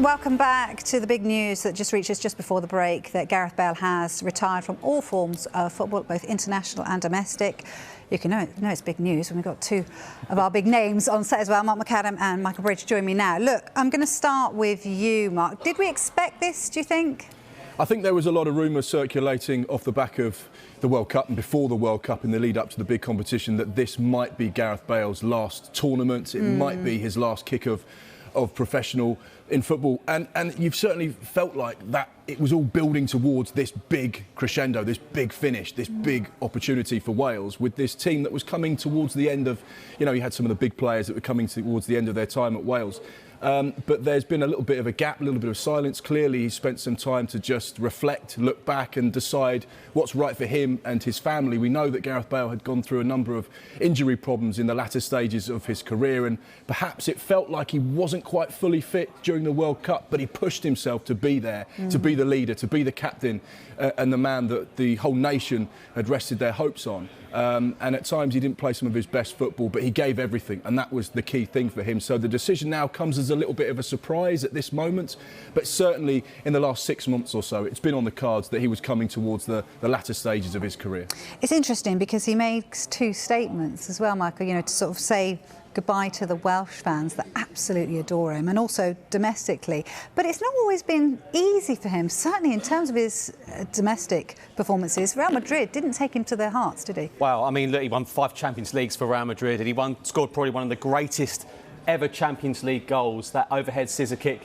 Welcome back to the big news that just reached us just before the break, that Gareth Bale has retired from all forms of football, both international and domestic. You can know it's big news when we've got two of our big names on set as well. Mark McAdam and Michael Bridge join me now. Look, I'm going to start with you, Mark. Did we expect this, do you think? I think there was a lot of rumours circulating off the back of the World Cup and before the World Cup in the lead up to the big competition that this might be Gareth Bale's last tournament. It might be his last kick of professional in football, and you've certainly felt like that it was all building towards this big crescendo, this big finish, this big opportunity for Wales with this team that was coming towards the end of, you had some of the big players that were coming towards the end of their time at Wales. But there's been a little bit of a gap, a little bit of silence. Clearly, he's spent some time to just reflect, look back and decide what's right for him and his family. We know that Gareth Bale had gone through a number of injury problems in the latter stages of his career, and perhaps it felt like he wasn't quite fully fit during the World Cup, but he pushed himself to be there, to be the leader, to be the captain and the man that the whole nation had rested their hopes on. And at times he didn't play some of his best football, but he gave everything, and that was the key thing for him. So the decision now comes as a little bit of a surprise at this moment, but certainly in the last 6 months or so, it's been on the cards that he was coming towards the latter stages of his career. It's interesting because he makes two statements as well, Michael, to sort of say goodbye to the Welsh fans that absolutely adore him, and also domestically. But it's not always been easy for him, certainly in terms of his domestic performances. Real Madrid didn't take him to their hearts, did he? Well, I mean, look, he won 5 Champions Leagues for Real Madrid, and he scored probably one of the greatest ever Champions League goals, that overhead scissor kick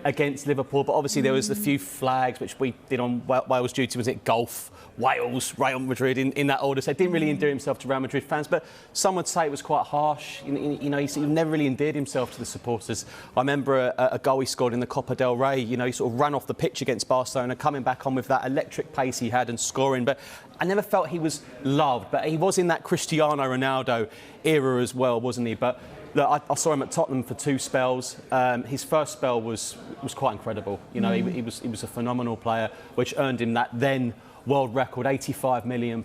against Liverpool. But obviously there was a few flags which we did on Wales duty. Was it golf, Wales, Real Madrid in that order? So he didn't really endear himself to Real Madrid fans, but some would say it was quite harsh. He never really endeared himself to the supporters. I remember a goal he scored in the Copa del Rey. He sort of ran off the pitch against Barcelona, coming back on with that electric pace he had and scoring. But I never felt he was loved. But he was in that Cristiano Ronaldo era as well, wasn't he? But look, I saw him at Tottenham for 2 spells. His first spell was quite incredible. He was a phenomenal player, which earned him that then world record £85 million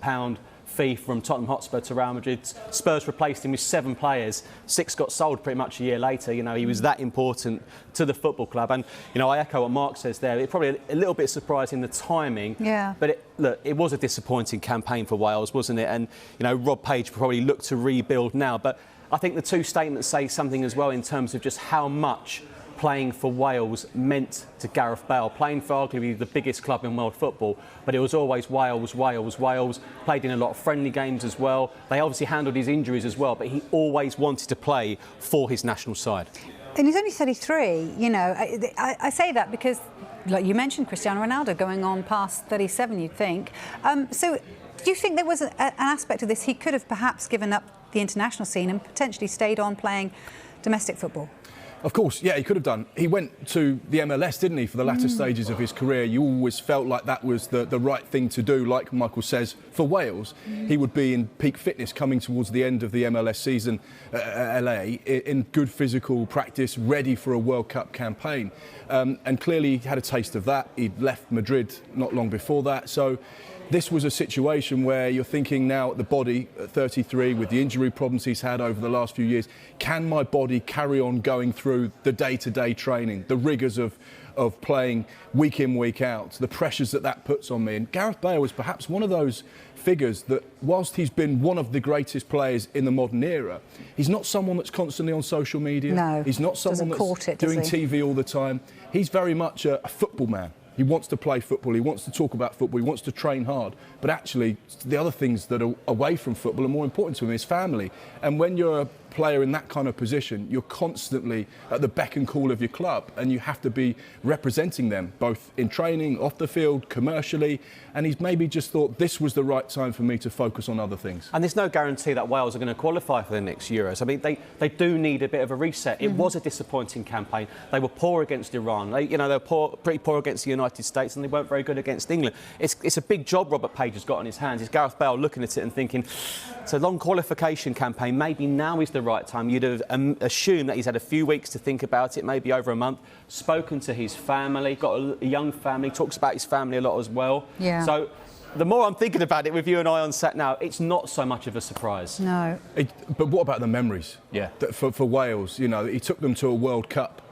fee from Tottenham Hotspur to Real Madrid. Spurs replaced him with 7 players. 6 got sold pretty much a year later. He was that important to the football club. And I echo what Mark says there. It's probably a little bit surprising the timing. Yeah. But it was a disappointing campaign for Wales, wasn't it? And Rob Page probably looked to rebuild now. But I think the 2 statements say something as well in terms of just how much playing for Wales meant to Gareth Bale. Playing for arguably the biggest club in world football, but it was always Wales, Wales, Wales. Played in a lot of friendly games as well. They obviously handled his injuries as well, but he always wanted to play for his national side. And he's only 33, I say that because, like you mentioned, Cristiano Ronaldo going on past 37, you'd think. So do you think there was an aspect of this he could have perhaps given up the international scene and potentially stayed on playing domestic football? Of course, yeah, he could have done. He went to the MLS, didn't he, for the latter stages of his career. You always felt like that was the right thing to do, like Michael says, for Wales. He would be in peak fitness coming towards the end of the MLS season at LA, in good physical practice, ready for a World Cup campaign. And clearly he had a taste of that. He'd left Madrid not long before that. So this was a situation where you're thinking now at the body, at 33, with the injury problems he's had over the last few years, can my body carry on going through the day-to-day training, the rigours of playing week in, week out, the pressures that puts on me? And Gareth Bale was perhaps one of those figures that, whilst he's been one of the greatest players in the modern era, he's not someone that's constantly on social media. No, he's not someone that's doing TV all the time. He's very much a football man. He wants to play football, he wants to talk about football, he wants to train hard. But actually, the other things that are away from football are more important to him, his family. And when you're a player in that kind of position, you're constantly at the beck and call of your club, and you have to be representing them, both in training, off the field, commercially. And he's maybe just thought this was the right time for me to focus on other things. And there's no guarantee that Wales are going to qualify for the next Euros. I mean, they do need a bit of a reset. It was a disappointing campaign. They were poor against Iran. They were pretty poor against the United States, and they weren't very good against England. It's a big job Robert Page has got on his hands. Is Gareth Bale looking at it and thinking, it's a long qualification campaign, maybe now is the right time. You'd have assumed that he's had a few weeks to think about it, maybe over a month, spoken to his family, got a young family, talks about his family a lot as well. Yeah. So the more I'm thinking about it with you and I on set now, it's not so much of a surprise. No. But what about the memories? Yeah. For Wales, he took them to a World Cup.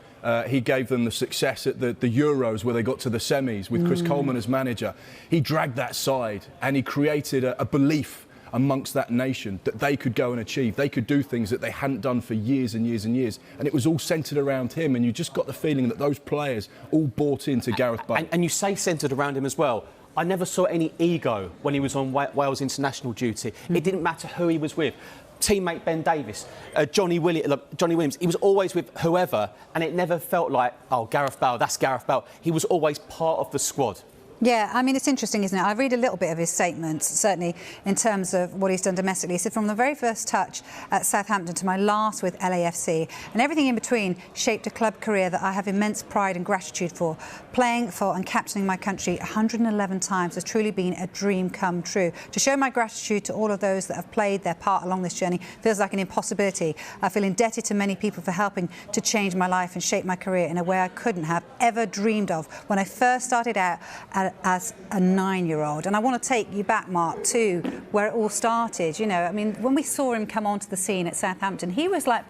He gave them the success at the Euros where they got to the semis with Chris Coleman as manager. He dragged that side and he created a belief amongst that nation that they could go and achieve. They could do things that they hadn't done for years and years and years. And it was all centred around him. And you just got the feeling that those players all bought into Gareth Bale. And you say centred around him as well. I never saw any ego when he was on Wales international duty. It didn't matter who he was with. Teammate Ben Davies, Johnny Williams, he was always with whoever, and it never felt like, oh, Gareth Bale, that's Gareth Bale. He was always part of the squad. Yeah, I mean, it's interesting, isn't it? I read a little bit of his statements, certainly in terms of what he's done domestically. He said, from the very first touch at Southampton to my last with LAFC, and everything in between shaped a club career that I have immense pride and gratitude for. Playing for and captaining my country 111 times has truly been a dream come true. To show my gratitude to all of those that have played their part along this journey feels like an impossibility. I feel indebted to many people for helping to change my life and shape my career in a way I couldn't have ever dreamed of when I first started out as a 9-year-old. And I want to take you back, Mark, to where it all started. You know, I mean, when we saw him come onto the scene at Southampton, he was like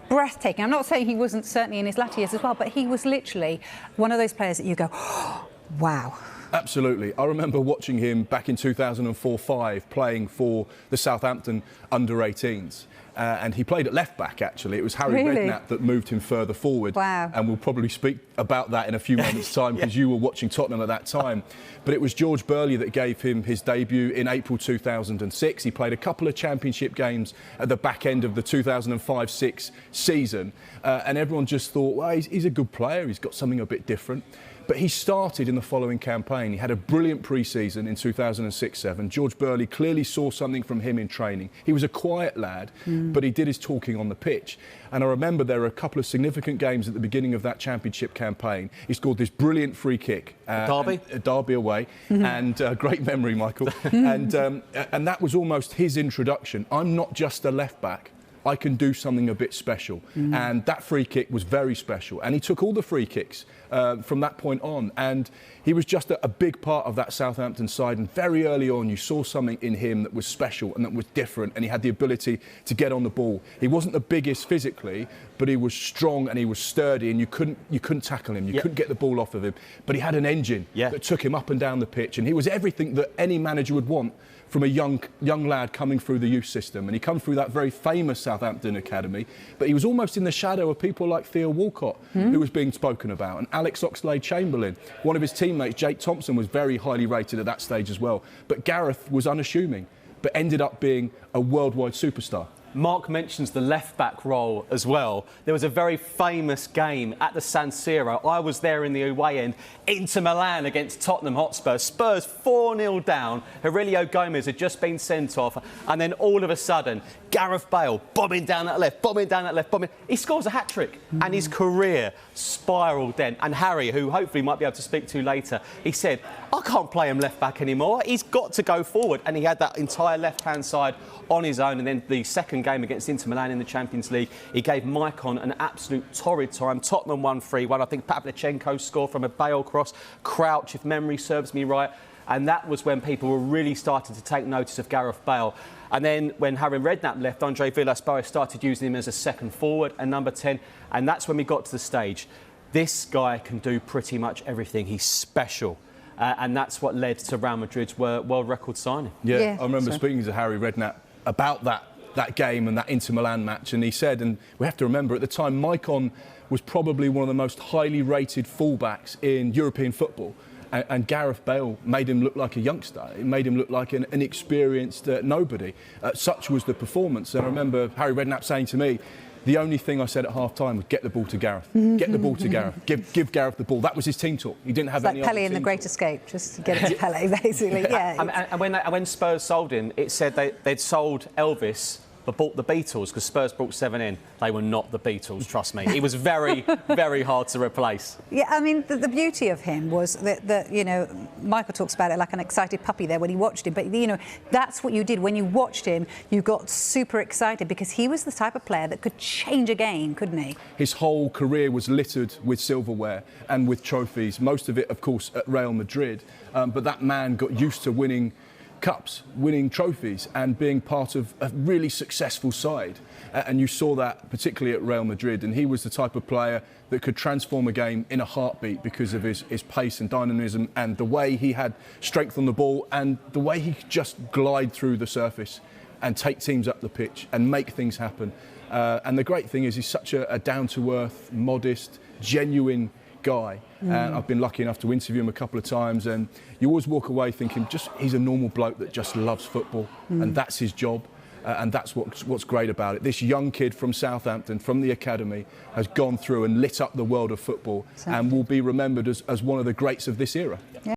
breathtaking. I'm not saying he wasn't certainly in his latter years as well, but he was literally one of those players that you go, oh, wow. Absolutely. I remember watching him back in 2004-05 playing for the Southampton under-18s. And he played at left-back, actually. It was Harry Redknapp that moved him further forward. Wow. And we'll probably speak about that in a few moments' time because you were watching Tottenham at that time. But it was George Burley that gave him his debut in April 2006. He played a couple of championship games at the back end of the 2005-06 season. And everyone just thought, well, he's a good player. He's got something a bit different. But he started in the following campaign. He had a brilliant pre-season in 2006-07. George Burley clearly saw something from him in training. He was a quiet lad, but he did his talking on the pitch. And I remember there were a couple of significant games at the beginning of that championship campaign. He scored this brilliant free kick. Derby away. And great memory, Michael. And that was almost his introduction. I'm not just a left-back. I can do something a bit special. And that free kick was very special. And he took all the free kicks from that point on. And he was just a big part of that Southampton side. And very early on, you saw something in him that was special and that was different. And he had the ability to get on the ball. He wasn't the biggest physically, but he was strong and he was sturdy. And you couldn't tackle him. You couldn't get the ball off of him. But he had an engine that took him up and down the pitch. And he was everything that any manager would want from a young lad coming through the youth system. And he come through that very famous Southampton academy, but he was almost in the shadow of people like Theo Walcott, who was being spoken about, and Alex Oxlade-Chamberlain. One of his teammates, Jake Thompson, was very highly rated at that stage as well. But Gareth was unassuming, but ended up being a worldwide superstar. Mark mentions the left-back role as well. There was a very famous game at the San Siro. I was there in the away end. Inter Milan against Tottenham Hotspur. Spurs 4-0 down. Aurelio Gomez had just been sent off. And then all of a sudden, Gareth Bale bombing down that left, bombing. He scores a hat-trick. And his career spiralled then. And Harry, who hopefully might be able to speak to later, he said, I can't play him left-back anymore. He's got to go forward. And he had that entire left-hand side on his own. And then the second game against Inter Milan in the Champions League, he gave Maicon an absolute torrid time. Tottenham won 3-1. I think Pavlyuchenko scored from a Bale cross. Crouch, if memory serves me right. And that was when people were really starting to take notice of Gareth Bale. And then when Harry Redknapp left, Andre Villas-Boas started using him as a second forward and number 10. And that's when we got to the stage. This guy can do pretty much everything. He's special. And that's what led to Real Madrid's world record signing. Yeah, I remember speaking to Harry Redknapp about that game and that Inter Milan match, and he said, and we have to remember at the time, Maicon was probably one of the most highly rated fullbacks in European football, and Gareth Bale made him look like a youngster. It made him look like an inexperienced nobody. Such was the performance. And I remember Harry Redknapp saying to me, the only thing I said at half-time was get the ball to Gareth. Get the ball to Gareth. Give Gareth the ball. That was his team talk. He didn't have any other team talk. Like Pele in The Great Escape, just to get it to Pele, basically. Yeah. And when Spurs sold him, it said they'd sold Elvis but bought the Beatles because Spurs brought 7 in. They were not the Beatles, trust me. It was very, very hard to replace. Yeah, I mean, the beauty of him was that, you know, Michael talks about it like an excited puppy there when he watched him. But, you know, that's what you did. When you watched him, you got super excited because he was the type of player that could change a game, couldn't he? His whole career was littered with silverware and with trophies, most of it, of course, at Real Madrid. But that man got used to winning cups, winning trophies and being part of a really successful side. And you saw that particularly at Real Madrid, and he was the type of player that could transform a game in a heartbeat because of his pace and dynamism and the way he had strength on the ball and the way he could just glide through the surface and take teams up the pitch and make things happen. And the great thing is he's such a down-to-earth, modest, genuine guy. And I've been lucky enough to interview him a couple of times, and you always walk away thinking he's a normal bloke that just loves football, and that's his job. And that's what's great about it. This young kid from Southampton, from the academy, has gone through and lit up the world of football and will be remembered as one of the greats of this era. Yeah.